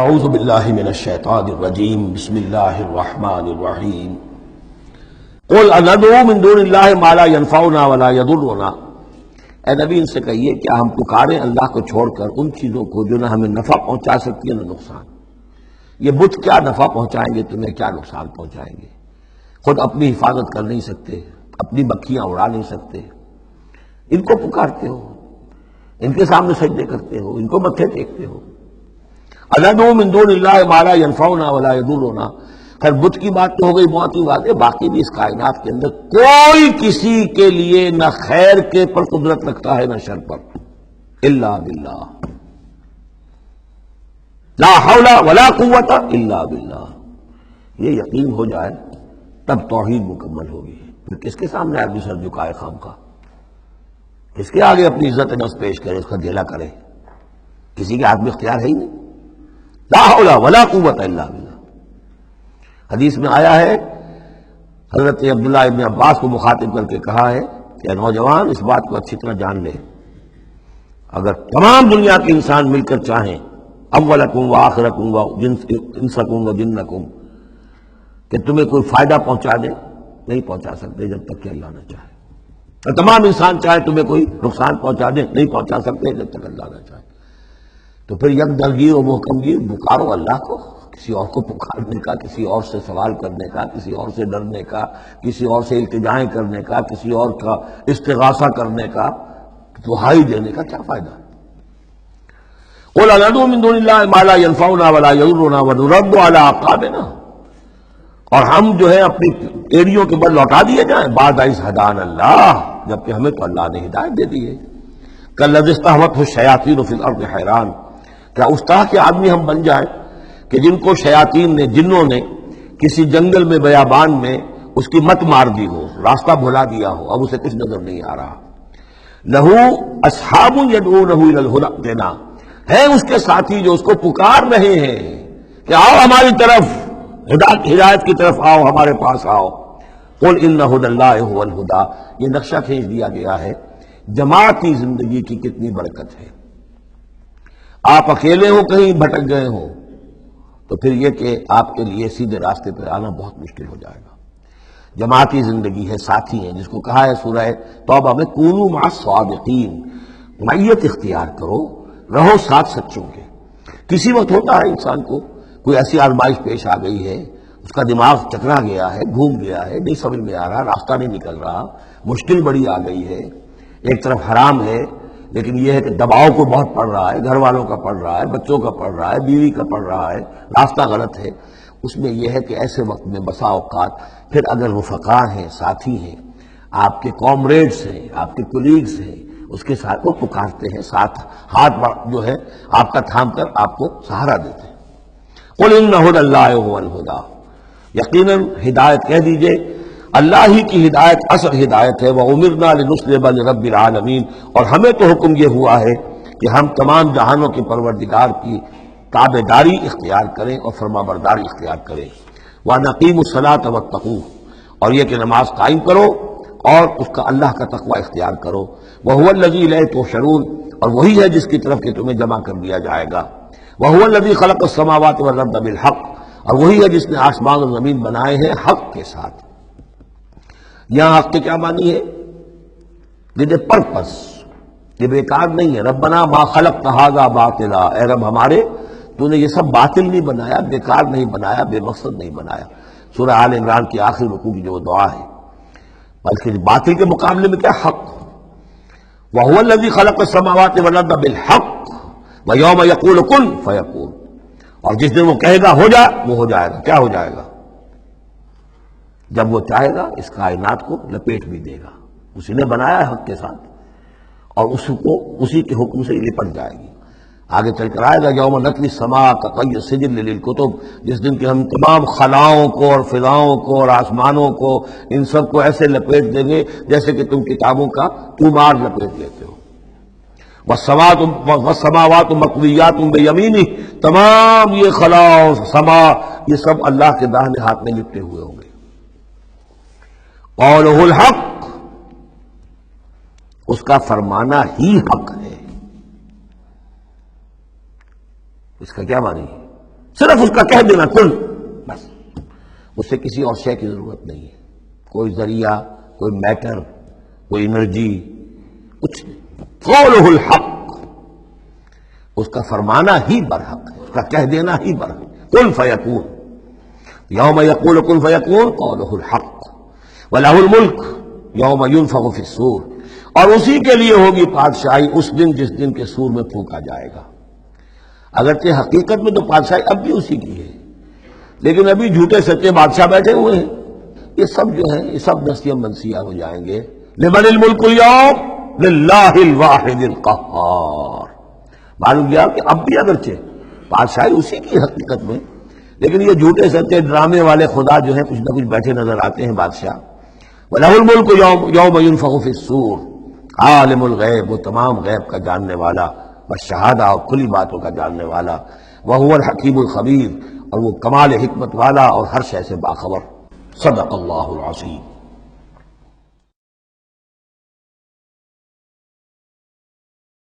اعوذ باللہ من الشیطان الرجیم بسم اللہ الرحمن الرحیم قل اندعو من دون اللہ ما لا ينفعنا ولا يضرنا، اے نبی ان سے کہیے کیا ہم پکاریں اللہ کو چھوڑ کر ان چیزوں کو جو نہ ہمیں نفع پہنچا سکتی ہے نہ نقصان۔ یہ بت کیا نفع پہنچائیں گے تمہیں، کیا نقصان پہنچائیں گے؟ خود اپنی حفاظت کر نہیں سکتے، اپنی مکھیاں اڑا نہیں سکتے، ان کو پکارتے ہو، ان کے سامنے سجدے کرتے ہو، ان کو متھے ٹیکتے ہو۔ اندعو من دون اللہ ما لا ينفعنا ولا يضرنا، خیر بت کی بات تو ہو گئی، بہت ہی بات ہے، باقی بھی اس کائنات کے اندر کوئی کسی کے لیے نہ خیر کے پر قدرت رکھتا ہے نہ شر پر، الا باللہ، لا حول ولا قوت الا باللہ۔ یہ یقین ہو جائے تب توحید مکمل ہوگی۔ پھر کس کے سامنے آدمی سر جھکائے خام کا، کس کے آگے اپنی عزت نفس پیش کرے، اس کا دھیلا کرے؟ کسی کے ہاتھ میں اختیار ہے ہی نہیں، لا حول ولا قوت الا باللہ۔ حدیث میں آیا ہے، حضرت عبداللہ ابن عباس کو مخاطب کر کے کہا ہے کہ نوجوان اس بات کو اچھی طرح جان لے، اگر تمام دنیا کے انسان مل کر چاہیں، اولکم و آخرکم و انسکم و جنکم، کہ تمہیں کوئی فائدہ پہنچا دے، نہیں پہنچا سکتے جب تک کہ اللہ نہ چاہے، اور تمام انسان چاہے تمہیں کوئی نقصان پہنچا دے، نہیں پہنچا سکتے جب تک اللہ نہ چاہے۔ تو پھر یک درگیر و محکم گیر پکارو اللہ کو، کسی اور کو پکارنے کا، کسی اور سے سوال کرنے کا، کسی اور سے ڈرنے کا، کسی اور سے التجائیں کرنے کا، کسی اور کا استغاثہ کرنے کا، دہائی دینے کا کیا فائدہ؟ قل اندعو من دون اللہ ما لا ينفعنا ولا يضرنا ونرد على اعقابنا، اور ہم جو ہے اپنی ایڑیوں کے بل لوٹا دیے جائیں، بعد اذ ہدانا اللہ، جبکہ ہمیں تو اللہ نے ہدایت دے دی ہے۔ کالذی استہوتہ الشیاطین فی الارض حیران، کیا اس طرح کے آدمی ہم بن جائیں کہ جن کو شیاطین نے، جنوں نے کسی جنگل میں بیابان میں اس کی مت مار دی ہو، راستہ بھلا دیا ہو، اب اسے کچھ نظر نہیں آ رہا۔ لہو اصحاب یدعونہ الی الہدی ائتنا، ہے اس کے ساتھی جو اس کو پکار رہے ہیں کہ آؤ ہماری طرف، ہدایت کی طرف آؤ، ہمارے پاس آؤ۔ قل ان ھدی اللہ ھو الھدی، یہ نقشہ کھینچ دیا گیا ہے جماعتی زندگی کی کتنی برکت ہے۔ آپ اکیلے ہو، کہیں بھٹک گئے ہو، تو پھر یہ کہ آپ کے لیے سیدھے راستے پر آنا بہت مشکل ہو جائے گا۔ جماعتی زندگی ہے، ساتھی ہیں، جس کو کہا ہے سورہ توبہ میں کونوا مع الصادقین، معیت اختیار کرو، رہو ساتھ سچوں کے۔ کسی وقت ہوتا ہے انسان کو کوئی ایسی آزمائش پیش آ گئی ہے، اس کا دماغ چکرا گیا ہے، گھوم گیا ہے، نہیں سمجھ میں آ رہا، راستہ نہیں نکل رہا، مشکل بڑی آ گئی ہے، ایک طرف حرام ہے، لیکن یہ ہے کہ دباؤ کو بہت پڑ رہا ہے، گھر والوں کا پڑ رہا ہے، بچوں کا پڑ رہا ہے، بیوی کا پڑ رہا ہے، راستہ غلط ہے۔ اس میں یہ ہے کہ ایسے وقت میں بسا اوقات پھر اگر رفقا ہیں، ساتھی ہیں، آپ کے کامریڈس ہیں، آپ کے کولیگز ہیں، اس کے ساتھ وہ پکارتے ہیں، ساتھ ہاتھ جو ہے آپ کا تھام کر آپ کو سہارا دیتے ہیں۔ قل ان ھدی اللہ ھو الھدی، یقیناً ہدایت کہہ دیجئے اللہ ہی کی ہدایت اصل ہدایت ہے۔ وَأُمِرْنَا لِنُسْلِمَ لِرَبِّ الْعَالَمِينَ، اور ہمیں تو حکم یہ ہوا ہے کہ ہم تمام جہانوں کے پروردگار کی تابع داری اختیار کریں اور فرما برداری اختیار کریں۔ وَنَقِيمُ الصَّلَاةَ وَاتَّقُوهُ، اور یہ کہ نماز قائم کرو اور اس کا اللہ کا تقوی اختیار کرو۔ وَهُوَ الَّذِي إِلَيْهِ تُحْشَرُونَ، اور وہی ہے جس کی طرف کہ تمہیں جمع کر دیا جائے گا۔ وَهُوَ الَّذِي خَلَقَ السَّمَاوَاتِ وَالْأَرْضَ بِالْحَقِّ، اور وہی ہے جس نے آسمان اور زمین بنائے ہیں حق کے ساتھ۔ یہاں حق کے کیا معنی ہے؟ ود پرپس، یہ بیکار نہیں ہے۔ ربنا ما خلقت ھذا باطلا، اے رب ہمارے تو نے یہ سب باطل نہیں بنایا، بیکار نہیں بنایا، بے مقصد نہیں بنایا۔ سورہ آل عمران کی آخری رکوع کی جو دعا ہے، بلکہ باطل کے مقابلے میں کیا حق۔ وَهُوَ الَّذِي خَلَقَ السَّمَاوَاتِ وَالْأَرْضَ بِالْحَقِّ وَيَوْمَ يَقُولُ كُن فَيَكُونُ، اور جس دن وہ کہے گا ہو جا، وہ ہو جائے گا۔ کیا ہو جائے گا؟ جب وہ چاہے گا اس کائنات کو لپیٹ بھی دے گا، اسی نے بنایا ہے حق کے ساتھ، اور اس کو اسی کے حکم سے لپٹ جائے گی۔ آگے چل کر آئے گا یوم نطوی السماء کطی السجل للکتب، جس دن کہ ہم تمام خلاؤں کو اور فضاؤں کو اور آسمانوں کو، ان سب کو ایسے لپیٹ دیں گے جیسے کہ تم کتابوں کا طومار لپیٹ لیتے ہو۔ والسماوات مطویات بیمینہ، تمام یہ خلا اور سما یہ سب اللہ کے داہنے ہاتھ میں لپٹے ہوئے ہوں گے۔ قولہ الحق، اس کا فرمانا ہی حق ہے۔ اس کا کیا معنی ہے؟ صرف اس کا کہہ دینا کن، بس، اس سے کسی اور شے کی ضرورت نہیں ہے، کوئی ذریعہ، کوئی میٹر، کوئی انرجی، کچھ نہیں۔ قولہ الحق، اس کا فرمانا ہی برحق ہے، اس کا کہہ دینا ہی برحق ہے۔ کن فیکون، یوم یقول کن فیکون قولہ الحق وَلَهُ الْمُلْكُ یوم يُنفخ فِي الصُّورِ، اور اسی کے لیے ہوگی بادشاہی اس دن جس دن کے سور میں پھونکا جائے گا۔ اگرچہ حقیقت میں تو بادشاہی اب بھی اسی کی ہے، لیکن ابھی جھوٹے سچے بادشاہ بیٹھے ہوئے ہیں، یہ سب جو ہیں یہ سب نسیہ منسیہ ہو جائیں گے۔ لمن الملک اليوم للہ الواحد القہار، معلوم کیا کہ اب بھی اگرچہ بادشاہی اسی کی حقیقت میں، لیکن یہ جھوٹے سچے ڈرامے والے خدا جو ہیں کچھ نہ کچھ بیٹھے نظر آتے ہیں بادشاہ۔ وَلَهُ الْمُلْكُ يَوْمَ يُنفَخُ فِي الصُّورِ، عالم الغیب، وہ تمام غیب کا جاننے والا، والشہادہ، اور کھلی باتوں کا جاننے والا، وَهُوَ الْحَكِيمُ الْخَبِيرُ، اور وہ کمال حکمت والا اور ہر شے سے باخبر۔ صدق اللہ العظیم۔